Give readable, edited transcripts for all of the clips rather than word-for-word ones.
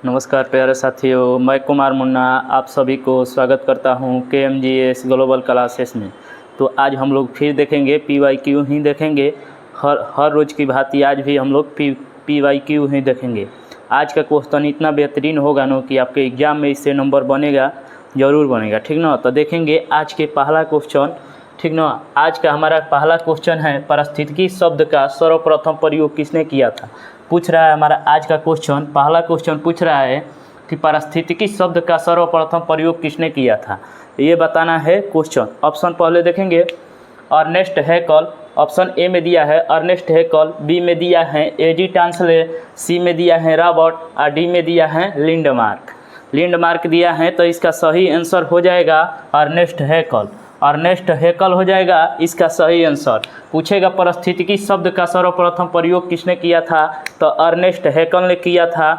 नमस्कार प्यारे साथियों, मैं कुमार मुन्ना आप सभी को स्वागत करता हूं KMGS ग्लोबल क्लासेस में। तो आज हम लोग फिर देखेंगे PYQ ही देखेंगे। हर रोज़ की भांति आज भी हम लोग PYQ ही देखेंगे। आज का क्वेश्चन इतना बेहतरीन होगा ना कि आपके एग्ज़ाम में इससे नंबर बनेगा, ज़रूर बनेगा, ठीक ना। तो देखेंगे आज के पहला क्वेश्चन, ठीक ना। आज का हमारा पहला क्वेश्चन है, पारिस्थितिकी शब्द का सर्वप्रथम प्रयोग किसने किया था। पूछ रहा है हमारा आज का क्वेश्चन, पहला क्वेश्चन पूछ रहा है कि पारिस्थितिकी शब्द का सर्वप्रथम प्रयोग किसने किया था, ये बताना है क्वेश्चन। ऑप्शन पहले देखेंगे, अर्नेस्ट हैकल, ऑप्शन ए में दिया है अर्नेस्ट हैकल, बी में दिया है एजी टांसले, सी में दिया है रॉबर्ट और डी में दिया है लिंडमार्क दिया है। तो इसका सही आंसर हो जाएगा अर्नेस्ट हैकल हो जाएगा इसका सही आंसर। पूछेगा पारिस्थितिकी शब्द का सर्वप्रथम प्रयोग किसने किया था, तो अर्नेस्ट हैकल ने किया था।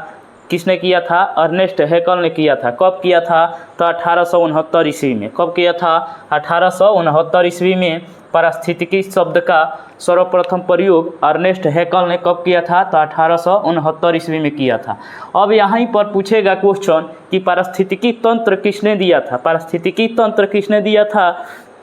किसने किया था? अर्नेस्ट हैकल ने किया था। कब किया था? तो 1869 ईस्वी में। कब किया था? 1869 ईस्वी में पारिस्थितिकी शब्द का सर्वप्रथम प्रयोग अर्नेस्ट हैकल ने कब किया था? तो 1869 ईस्वी में किया था। अब यहाँ पर पूछेगा क्वेश्चन कि पारिस्थितिकी तंत्र किसने दिया था। पारिस्थितिकी तंत्र किसने दिया था?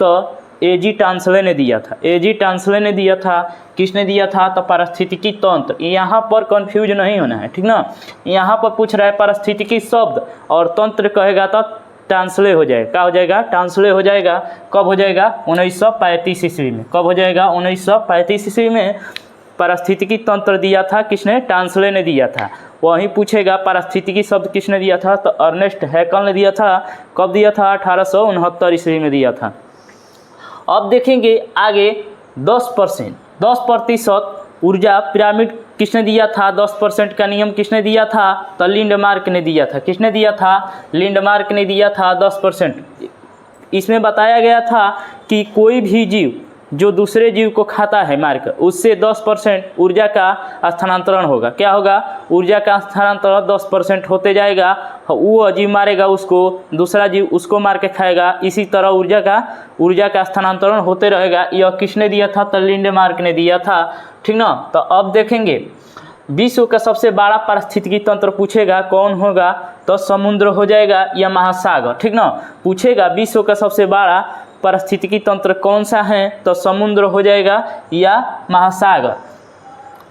तो एजी टांसले ने दिया था। एजी टांसले ने दिया था। किसने दिया था? तो पारिस्थितिकी तंत्र। यहाँ पर कंफ्यूज नहीं होना है, ठीक ना। यहाँ पर पूछ रहा है पारिस्थितिकी शब्द और तंत्र कहेगा तो टांसले हो जाएगा। क्या हो जाएगा? टांसले हो जाएगा। कब हो जाएगा? 1935 ईस्वी में। कब हो जाएगा? 1935 ईस्वी में पारिस्थितिकी तंत्र दिया था। किसने? टांसले ने दिया था। वहीं पूछेगा पारिस्थितिकी शब्द किसने दिया था, तो अर्नेस्ट हैकल ने दिया था। कब दिया था? 1869 ईस्वी में दिया था। अब देखेंगे आगे 10% ऊर्जा पिरामिड किसने दिया था? 10% का नियम किसने दिया था? तो लिंडमार्क ने दिया था। किसने दिया था? लिंडमार्क ने दिया था 10%। इसमें बताया गया था कि कोई भी जीव जो दूसरे जीव को खाता है मारकर, उससे 10% ऊर्जा का स्थानांतरण होगा। क्या होगा? ऊर्जा का स्थानांतरण 10% होते जाएगा। वो जीव मारेगा उसको, दूसरा जीव उसको मार के खाएगा। इसी तरह ऊर्जा का स्थानांतरण होते रहेगा। यह किसने दिया था? तो लिंडमार्क ने दिया था, ठीक ना। तो अब देखेंगे विश्व का सबसे बड़ा पारिस्थितिकी तंत्र पूछेगा, कौन होगा? तो समुद्र हो जाएगा या महासागर, ठीक ना। पूछेगा विश्व का सबसे बड़ा पारिस्थितिकी तंत्र कौन सा है, तो समुद्र हो जाएगा या महासागर।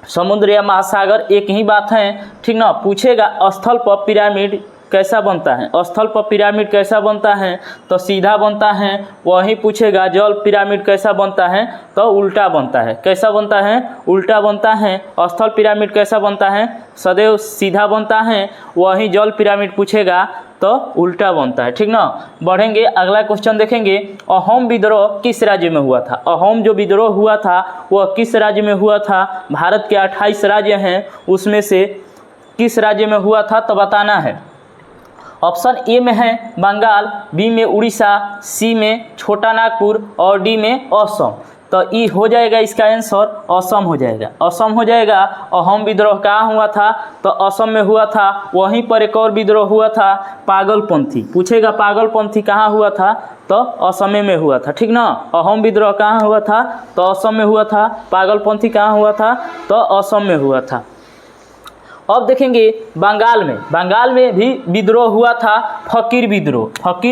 समुद्र या महासागर एक ही बात है, ठीक ना। पूछेगा स्थल पर पिरामिड कैसा बनता है। स्थल पर पिरामिड कैसा बनता है, तो सीधा बनता है। वहीं पूछेगा जल पिरामिड कैसा बनता है, तो उल्टा बनता है। कैसा बनता है? उल्टा बनता है। स्थल पिरामिड कैसा बनता है? सदैव सीधा बनता है। वहीं जल पिरामिड पूछेगा तो उल्टा बनता है, ठीक ना। बढ़ेंगे, अगला क्वेश्चन देखेंगे। अहोम विद्रोह किस राज्य में हुआ था? अहोम जो विद्रोह हुआ था वह किस राज्य में हुआ था? भारत के 28 राज्य हैं, उसमें से किस राज्य में हुआ था, तो बताना है। ऑप्शन ए में है बंगाल, बी में उड़ीसा, सी में छोटा नागपुर और डी में असम। तो ई हो जाएगा इसका आंसर, असम हो जाएगा। असम हो जाएगा। अहोम विद्रोह कहाँ हुआ था? तो असम में हुआ था। वहीं पर एक और विद्रोह हुआ था पागलपंथी। पूछेगा पागलपंथी कहाँ हुआ था, तो असम में हुआ था, ठीक ना। अहोम विद्रोह कहाँ हुआ था, तो असम में हुआ था। पागलपंथी कहाँ हुआ था, तो असम में हुआ था। अब देखेंगे बंगाल में भी विद्रोह हुआ था, फकीर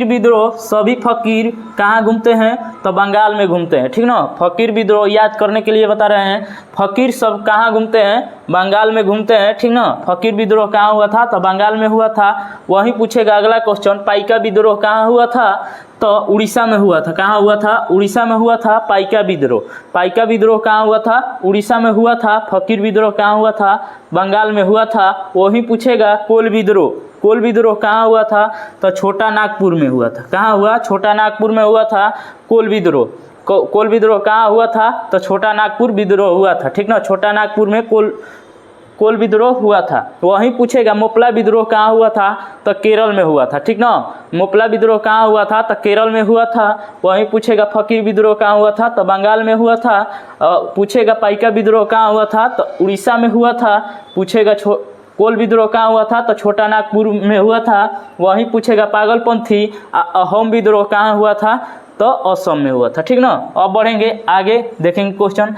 विद्रोह। सभी फकीर कहाँ घूमते हैं, तो बंगाल में घूमते हैं, ठीक ना। फकीर विद्रोह याद करने के लिए बता रहे हैं। फकीर सब कहाँ घूमते हैं, बंगाल में घूमते हैं, ठीक ना। फकीर विद्रोह कहाँ हुआ था, तो बंगाल में हुआ था। वहीं पूछेगा अगला क्वेश्चन, पाइका विद्रोह कहाँ हुआ था, तो उड़ीसा में हुआ था। कहाँ हुआ था? उड़ीसा में हुआ था पाइका विद्रोह कहाँ हुआ था? उड़ीसा में हुआ था। फकीर विद्रोह कहाँ हुआ था? बंगाल में हुआ था। वहीं पूछेगा कोल विद्रोह कहाँ हुआ था, तो छोटा नागपुर में हुआ था। कहाँ हुआ? छोटा नागपुर में हुआ था कोल विद्रोह कहाँ हुआ था, तो छोटा नागपुर विद्रोह हुआ था, ठीक ना। छोटा नागपुर में कोल विद्रोह हुआ था। वहीं पूछेगा मोपला विद्रोह कहाँ हुआ था, तो केरल में हुआ था, ठीक ना। मोपला विद्रोह कहाँ हुआ था, तो केरल में हुआ था। वहीं पूछेगा फकीर विद्रोह कहाँ हुआ था, तो बंगाल में हुआ था। पूछेगा पाइका विद्रोह कहाँ हुआ था, तो उड़ीसा में हुआ था। पूछेगा कोल विद्रोह कहाँ हुआ था, तो छोटा नागपुर में हुआ था। वहीं पूछेगा पागलपंथी अहोम विद्रोह कहाँ हुआ था, तो असम में हुआ था, ठीक ना। अब बढ़ेंगे आगे, देखेंगे क्वेश्चन।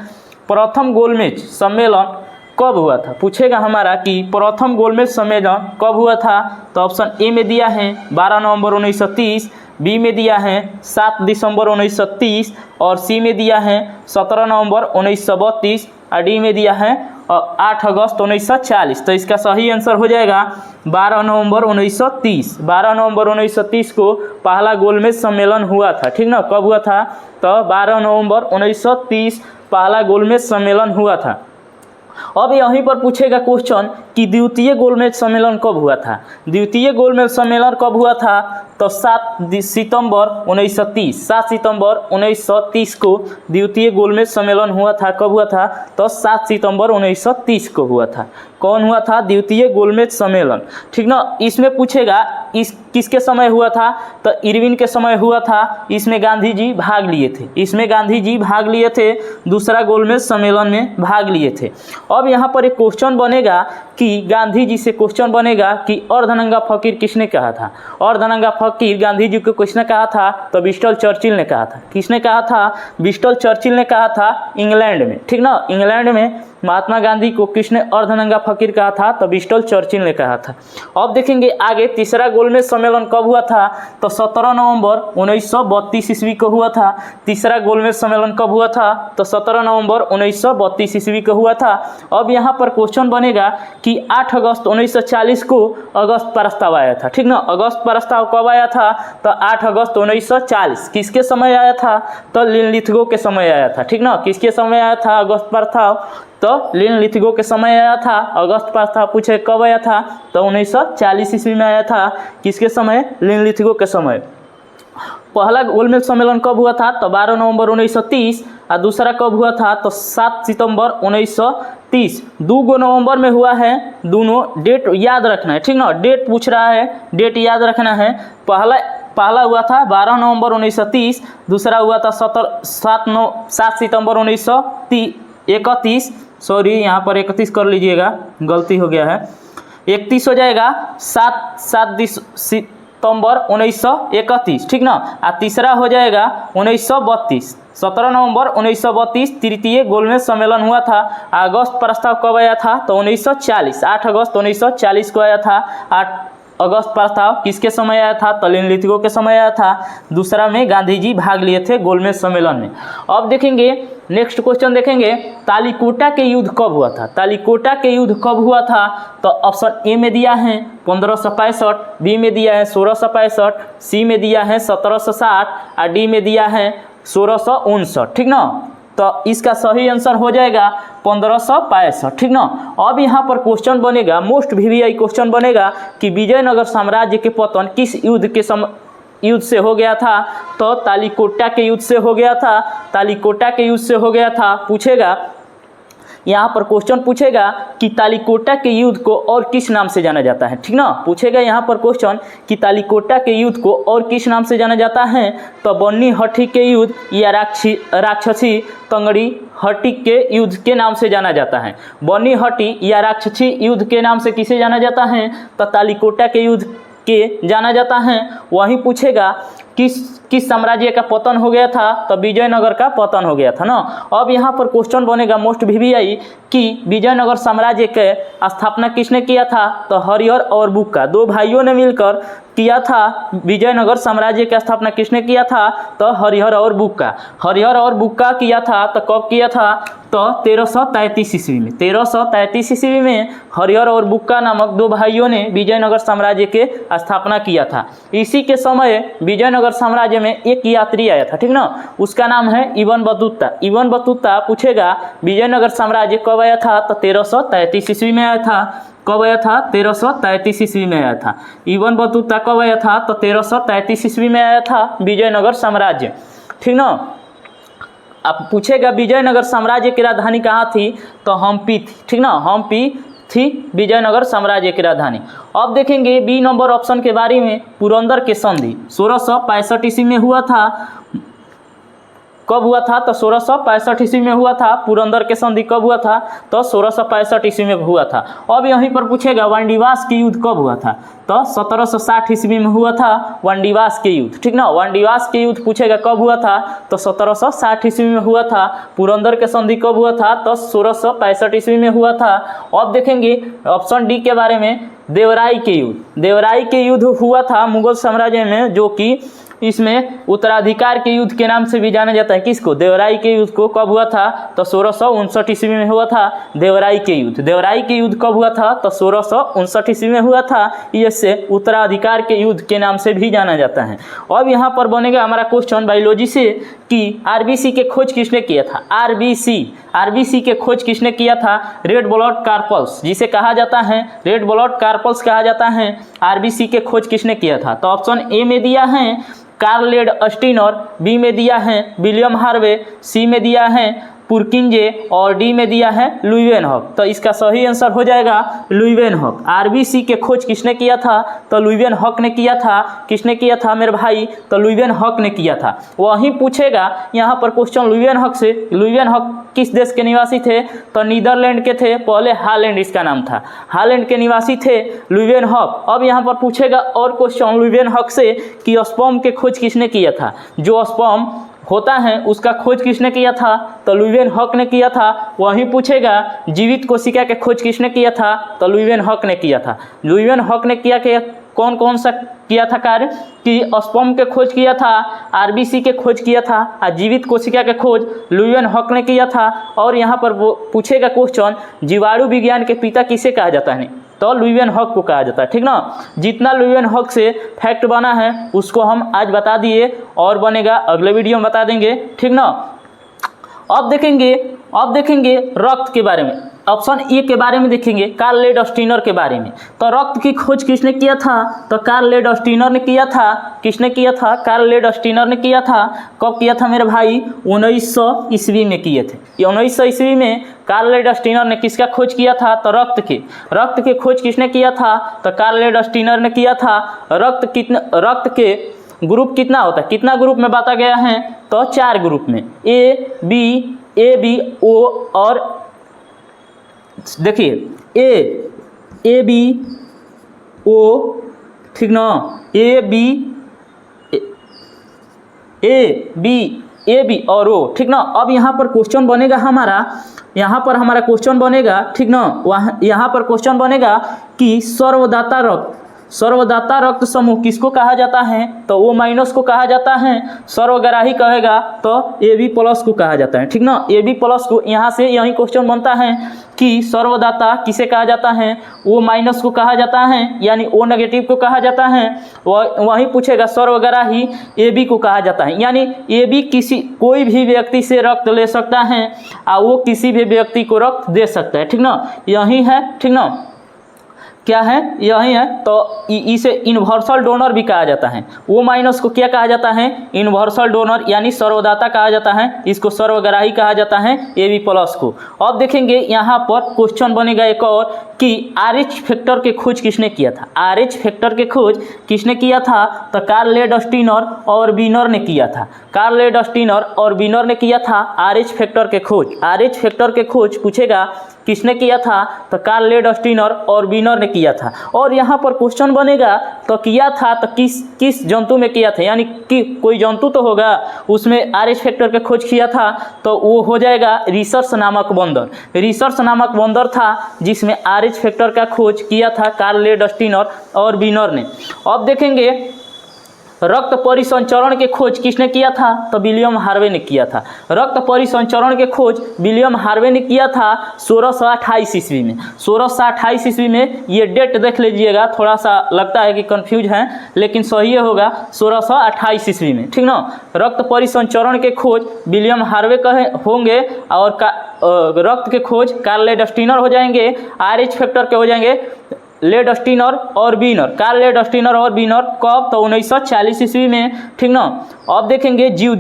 प्रथम गोलमेज सम्मेलन कब हुआ था, पूछेगा हमारा कि प्रथम गोलमेज सम्मेलन कब हुआ था। तो ऑप्शन ए में दिया है 12 नवंबर 1930, बी में दिया है 7 दिसंबर 1930 और सी में दिया है 17 नवंबर 1932 और डी में दिया है 8 अगस्त 1940। तो इसका सही आंसर हो जाएगा 12 नवंबर 1930। 12 नवंबर 1930 को पहला गोलमेज सम्मेलन हुआ था, ठीक ना। कब हुआ था, तो 12 नवंबर 1930 पहला गोलमेज सम्मेलन हुआ था। अब यहीं पर पूछेगा क्वेश्चन कि द्वितीय गोलमेज सम्मेलन कब हुआ था। द्वितीय गोलमेज सम्मेलन कब हुआ था, तो 7 सितंबर 1930। 7 सितंबर 1930 को द्वितीय गोलमेज सम्मेलन हुआ था। कब हुआ था, तो 7 सितंबर 1930 को हुआ था। कौन हुआ था, द्वितीय गोलमेज सम्मेलन, ठीक ना। इसमें पूछेगा इस किसके समय हुआ था, तो इरविन के समय हुआ था। इसमें गांधी जी भाग लिए थे, इसमें गांधी जी भाग लिए थे, दूसरा गोलमेज सम्मेलन में भाग लिए थे। अब यहाँ पर एक क्वेश्चन बनेगा कि गांधी जी से क्वेश्चन बनेगा कि अर्धनंगा फकीर किसने कहा था। अर्धनंगा फकीर गांधी जी को किसने कहा था, तो विंस्टन चर्चिल ने कहा था। किसने कहा था, विंस्टन चर्चिल ने कहा था, इंग्लैंड में, ठीक ना। इंग्लैंड में महात्मा गांधी को किसने अर्धनंगा फकीर कहा था, तो विंस्टन चर्चिल ने कहा था। अब देखेंगे आगे तीसरा गोलमेज सम्मेलन कब हुआ था, तो 17 नवंबर 1932 ईस्वी को हुआ था। तीसरा गोलमेज सम्मेलन कब हुआ था, तो 17 नवंबर 1932 ईस्वी को हुआ था। अब यहाँ पर क्वेश्चन बनेगा कि 8 अगस्त 1940 को अगस्त प्रस्ताव आया था, ठीक ना। अगस्त प्रस्ताव कब आया था, तो 8 अगस्त 1940 किसके समय आया था, तो लिनलिथगो के समय आया था, ठीक ना। किसके समय आया था अगस्त प्रस्ताव, तो लिनलिथगो के समय आया था। अगस्त प्रस्ताव पूछे कब आया था, तो 1940 ईस्वी में आया था। किसके समय, लिनलिथगो के समय। पहला गोलमेज सम्मेलन कब हुआ था, तो 12 नवंबर 1930 और दूसरा कब हुआ था, तो 7 सितंबर 1930। 2 नवंबर में हुआ है, दोनों डेट याद रखना है, ठीक ना। डेट पूछ रहा है, डेट याद रखना है। पहला हुआ था 12 नवंबर 1930, दूसरा हुआ था 7 सितंबर 1931। सॉरी, यहाँ पर 31 कर लीजिएगा, गलती हो गया है, 31 हो जाएगा। 7 सितंबर 1931, ठीक ना। और तीसरा हो जाएगा 1932, 17 नवंबर 1932 तृतीय गोलमेज सम्मेलन हुआ था। अगस्त प्रस्ताव कब आया था, तो 1940, 8 अगस्त 1940 को आया था। 8 अगस्त प्रस्ताव किसके समय आया था, तो लिनलिथगो के समय आया था। दूसरा में गांधी जी भाग लिए थे गोलमेज सम्मेलन में। अब देखेंगे नेक्स्ट क्वेश्चन, देखेंगे तालीकोटा के युद्ध कब हुआ था। तालीकोटा के युद्ध कब हुआ था, तो ऑप्शन ए में दिया है 1565, बी में दिया है 1665, सी में दिया है 1760 और डी में दिया है 1659, ठीक ना। तो इसका सही आंसर हो जाएगा 1565, ठीक ना। अब यहाँ पर क्वेश्चन बनेगा, मोस्ट वीवीआई क्वेश्चन बनेगा कि विजयनगर साम्राज्य के पतन किस युद्ध से हो गया था, तो तालीकोटा के युद्ध से हो गया था। तालीकोटा के युद्ध से हो गया था। पूछेगा यहाँ पर क्वेश्चन पूछेगा कि तालीकोटा के युद्ध को और किस नाम से जाना जाता है, ठीक ना। पूछेगा यहाँ पर क्वेश्चन कि तालीकोटा के युद्ध को और किस नाम से जाना जाता है, तो बन्नी हट्टी के युद्ध या राक्षसी तंगड़ी हट्टी के युद्ध के नाम से जाना जाता है। बन्नी हट्टी या राक्षसी युद्ध के नाम से किसे जाना जाता है, तो तालीकोटा के युद्ध के जाना जाता है। वहीं पूछेगा किस साम्राज्य का पतन हो गया था, तो विजयनगर का पतन हो गया था ना। अब यहाँ पर क्वेश्चन बनेगा मोस्ट वीवीआई कि विजयनगर साम्राज्य के स्थापना किसने किया था, तो हरिहर और बुक्का, 2 भाइयों ने मिलकर किया था। विजयनगर साम्राज्य की स्थापना किसने किया था, तो हरिहर और बुक्का। हरिहर और बुक्का किया था, तो कब किया था, तो 1333 ईस्वी में। 1333 ईस्वी में हरिहर और बुक्का नामक 2 भाइयों ने विजयनगर साम्राज्य के स्थापना किया था। इसी के समय विजयनगर साम्राज्य में एक यात्री आया था, ठीक ना। उसका नाम है इब्न बतूता। इब्न बतूता पूछेगा विजयनगर साम्राज्य कब आया था, तो 1333 ईस्वी में आया था। कब आया था, 1333 ईस्वी में आया था। इब्न बतूता कब आया था, तो 1333 ईस्वी में आया था विजयनगर साम्राज्य, ठीक ना। अब पूछेगा विजयनगर साम्राज्य की राजधानी कहाँ थी, तो हम्पी थी, ठीक ना। हम्पी थी विजयनगर साम्राज्य की राजधानी। अब देखेंगे बी नंबर ऑप्शन के बारे में, पुरंदर के संधि 1665 ईस्वी में हुआ था। कब हुआ था? तो 1665 ईस्वी में हुआ था। पुरंदर के संधि कब हुआ था? तो 1665 ईस्वी में हुआ था। अब यहीं पर पूछेगा वांडीवास के युद्ध कब हुआ था? तो 1760 ईस्वी में हुआ था वांडीवास के युद्ध, ठीक ना। वांडीवास के युद्ध पूछेगा कब हुआ था? तो 1760 ईस्वी में हुआ था। पुरंदर के संधि कब हुआ था? तो 1665 ईस्वी में हुआ था। अब देखेंगे ऑप्शन डी के बारे में, देवराई के युद्ध। देवराई के युद्ध हुआ था मुगल साम्राज्य में, जो कि इसमें उत्तराधिकार के युद्ध के नाम से भी जाना जाता है। किसको? देवराई के युद्ध को। कब हुआ था? तो 1659 ईस्वी में हुआ था देवराई के युद्ध। देवराई के युद्ध कब हुआ था? तो 1659 ईस्वी में हुआ था। इसे उत्तराधिकार के युद्ध के नाम से भी जाना जाता है। अब यहाँ पर बनेगा हमारा क्वेश्चन बायोलॉजी से कि आरबीसी के खोज किसने किया था? आरबीसी के खोज किसने किया था? रेड ब्लड कार्पल्स, जिसे कहा जाता है रेड ब्लड कार्पल्स कहा जाता है। आरबीसी के खोज किसने किया था? तो ऑप्शन ए में दिया है कार्ल लेड-स्टीनर, बी में दिया है विलियम हार्वे, सी में दिया है पुरकिंजे और डी में दिया है लुईवेनहॉक। तो इसका सही आंसर हो जाएगा लुईवेनहॉक। आरबीसी के खोज किसने किया था? तो लुईवेनहॉक ने किया था। किसने किया था मेरे भाई? तो लुईवेनहॉक ने किया था। वहीं पूछेगा यहाँ पर क्वेश्चन लुईवेनहॉक से। लुईवेनहॉक किस देश के निवासी थे? तो नीदरलैंड के थे। पहले हालैंड इसका नाम था। हालैंड के निवासी थे लुईवेनहॉक। अब यहाँ पर पूछेगा और क्वेश्चन लुईवेनहॉक से कि स्पर्म के खोज किसने किया था? जो स्पर्म होता है उसका खोज किसने किया था? तो लुईवेनहॉक ने किया था। वहीं पूछेगा जीवित कोशिका के खोज किसने किया था? तो लुईवेनहॉक ने किया था। लुईवेनहॉक ने किया कि कौन कौन सा किया था कार्य? कि स्पर्म के खोज किया था, आरबीसी के खोज किया था और जीवित कोशिका के खोज लुईवेनहॉक ने किया था। और यहाँ पर वो पूछेगा क्वेश्चन जीवाणु विज्ञान के पिता किसे कहा जाता है? तो लुईवेनहॉक को कहा जाता है, ठीक ना। जितना लुईवेनहॉक से फैक्ट बना है उसको हम आज बता दिए और बनेगा अगले वीडियो में बता देंगे, ठीक ना। अब देखेंगे रक्त के बारे में। ऑप्शन ए के बारे में देखेंगे कार्ल लेड-स्टीनर के बारे में। तो रक्त की खोज किसने किया था? तो कार्ल लेड-स्टीनर ने किया था। किसने किया था? कार्ल लेड-स्टीनर ने किया था। कब किया था मेरे भाई? 1900 ईस्वी में किए थे। ये 1900 ईस्वी में कार्ल लेड-स्टीनर ने किसका खोज किया था? तो रक्त के खोज किसने किया था? तो कार्ल लेड-स्टीनर ने किया था। रक्त के ग्रुप कितना होता है? कितना ग्रुप में बांटा गया है? तो 4 ग्रुप में, ए बी ओ और देखिए ए बी ओ, ठीक ना। ए बी और ओ, ठीक ना। अब यहाँ पर क्वेश्चन बनेगा हमारा, क्वेश्चन बनेगा, ठीक ना। यहाँ पर क्वेश्चन बनेगा कि सर्वदाता रक्त समूह किसको कहा जाता है? तो ओ माइनस को कहा जाता है। सर्वग्राही कहेगा तो AB प्लस को कहा जाता है, ठीक ना। AB प्लस को यहाँ से यही क्वेश्चन बनता है कि सर्वदाता किसे कहा जाता है? ओ माइनस को कहा जाता है, यानी ओ नेगेटिव को कहा जाता है। वहीं पूछेगा सर्वग्राही AB को कहा जाता है, यानी AB कोई भी व्यक्ति से रक्त ले सकता है और वो किसी भी व्यक्ति को रक्त दे सकता है, ठीक ना। यही है, ठीक ना। क्या है? यही है। तो इसे यूनिवर्सल डोनर भी कहा जाता है। ओ माइनस को क्या कहा जाता है? यूनिवर्सल डोनर यानी सर्वदाता कहा जाता है। इसको सर्वग्राही कहा जाता है AB प्लस को। अब देखेंगे यहाँ पर क्वेश्चन बनेगा एक और कि RH फैक्टर के खोज किसने किया था? RH फैक्टर के खोज किसने किया था? तो कार्ल लेड-स्टीनर और वीनर ने किया था। कार्ल लेड-स्टीनर और वीनर ने किया था RH फैक्टर के खोज। RH फैक्टर के खोज पूछेगा किसने किया था? तो कार्ल लेड-स्टीनर और वीनर ने किया था। और यहाँ पर क्वेश्चन बनेगा तो किया था तो किस जंतु में किया था, यानी कि कोई जंतु तो होगा उसमें RH फैक्टर के खोज किया था। तो वो हो जाएगा रिसर्च नामक बंदर था जिसमें RH फैक्टर का खोज किया था कार्ल लेड-स्टीनर और वीनर ने। अब देखेंगे रक्त परिसंचरण के खोज किसने किया था? तो विलियम हार्वे ने किया था। रक्त परिसंचरण के खोज विलियम हार्वे ने किया था 1628 ईस्वी में। 1628 ईस्वी में, ये डेट देख लीजिएगा, थोड़ा सा लगता है कि कंफ्यूज है लेकिन सही होगा 1628 ईस्वी में, ठीक ना। रक्त परिसंचरण के खोज विलियम हार्वे होंगे और रक्त के खोज कार्ल लेड-स्टीनर हो जाएंगे। RH फैक्टर के हो जाएंगे लेड-स्टीनर और वीनर। कार्ल लेड-स्टीनर और वीनर कब? तो 1940 ईस्वी में, ठीक ना। अब देखेंगे जीव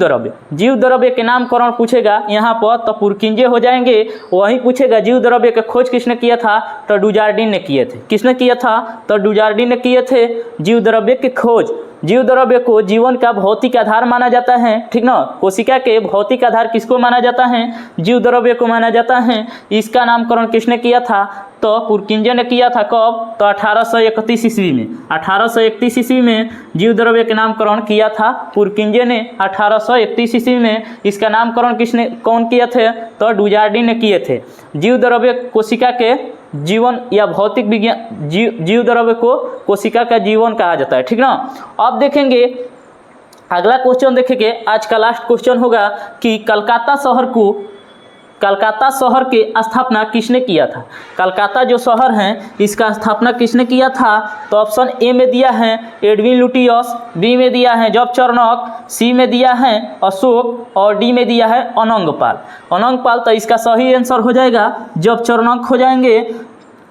द्रव्य के नामकरण पूछेगा यहाँ पर, तो पुरकिंजे हो जाएंगे। वहीं पूछेगा जीव द्रव्य के खोज किसने किया था? तो डुजार्डिन ने किए थे। किसने किया था? तो डुजार्डिन ने किए थे जीव द्रव्य के खोज। जीव द्रव्य को जीवन का भौतिक आधार माना जाता है, ठीक ना। कोशिका के भौतिक आधार किसको माना जाता है? जीव द्रव्य को माना जाता है। इसका नामकरण किसने किया था? तो पुरकिंजे ने किया था। कब? तो 1831 ईस्वी में। 1831 ईस्वी में जीव द्रव्य के नामकरण किया था पुरकिंजे ने 1831 ईस्वी में। इसका नामकरण किसने कौन किए थे? तो डुजार्डिन ने किए थे। जीव द्रव्य कोशिका के जीवन या भौतिक विज्ञान जीव द्रव्य को कोशिका का जीवन कहा जाता है, ठीक ना। अब देखेंगे अगला क्वेश्चन, देखेंगे आज का लास्ट क्वेश्चन होगा कि कलकत्ता शहर की स्थापना किसने किया था? कलकत्ता जो शहर है इसका स्थापना किसने किया था? तो ऑप्शन ए में दिया है एडविन लुटियस, बी में दिया है जॉब चार्नक, सी में दिया है अशोक और डी में दिया है अनंगपाल। तो इसका सही आंसर हो जाएगा जॉब चार्नक हो जाएंगे।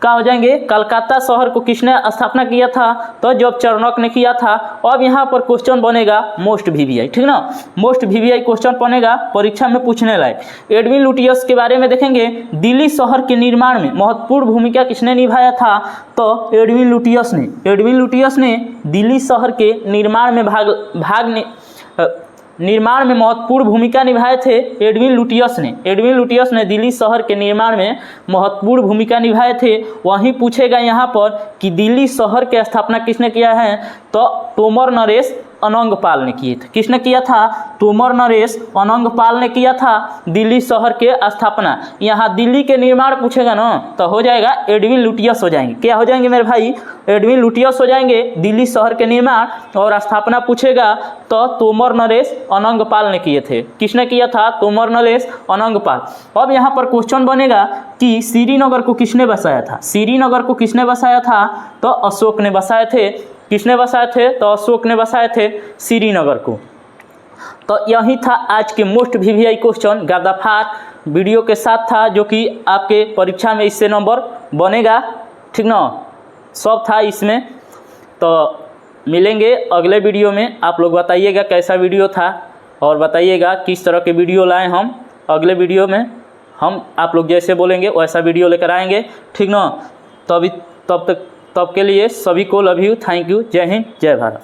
क्या हो जाएंगे? कलकत्ता शहर को किसने स्थापना किया था? तो जॉब चार्नक ने किया था। अब यहाँ पर क्वेश्चन बनेगा मोस्ट वीवीआई, ठीक ना। मोस्ट वीवीआई क्वेश्चन बनेगा, परीक्षा में पूछने लायक। एडविन लुटियस के बारे में देखेंगे। दिल्ली शहर के निर्माण में महत्वपूर्ण भूमिका किसने निभाया था? तो एडविन लुटियस ने दिल्ली शहर के निर्माण में महत्वपूर्ण भूमिका निभाए थे। एडविन लुटियस ने दिल्ली शहर के निर्माण में महत्वपूर्ण भूमिका निभाए थे। वहीं पूछेगा यहाँ पर कि दिल्ली शहर की स्थापना किसने किया है? तो तोमर नरेश अनंगपाल ने किए थे। किसने किया था? तोमर नरेश अनंगपाल ने किया था दिल्ली शहर के स्थापना। यहाँ दिल्ली के निर्माण पूछेगा ना तो हो जाएगा एडविन लुटियस हो जाएंगे। क्या हो जाएंगे मेरे भाई? एडविन लुटियस हो जाएंगे दिल्ली शहर के निर्माण। और स्थापना पूछेगा तो तोमर नरेश अनंगपाल ने किए थे। किसने किया था? तोमर नरेश अनंगपाल। अब यहाँ पर क्वेश्चन बनेगा कि श्रीनगर को किसने बसाया था? श्रीनगर को किसने बसाया था? तो अशोक ने बसाए थे। किसने बसाए थे? तो अशोक ने बसाए थे श्रीनगर को। तो यही था आज के मोस्ट वीवीआई क्वेश्चन गर्दाफार वीडियो के साथ था, जो कि आपके परीक्षा में इससे नंबर बनेगा, ठीक ना। सब था इसमें। तो मिलेंगे अगले वीडियो में। आप लोग बताइएगा कैसा वीडियो था और बताइएगा किस तरह के वीडियो लाएं हम अगले वीडियो में। हम आप लोग जैसे बोलेंगे वैसा वीडियो लेकर आएंगे, ठीक ना। तब के लिए सभी को लव यू, थैंक यू, जय हिंद, जय भारत।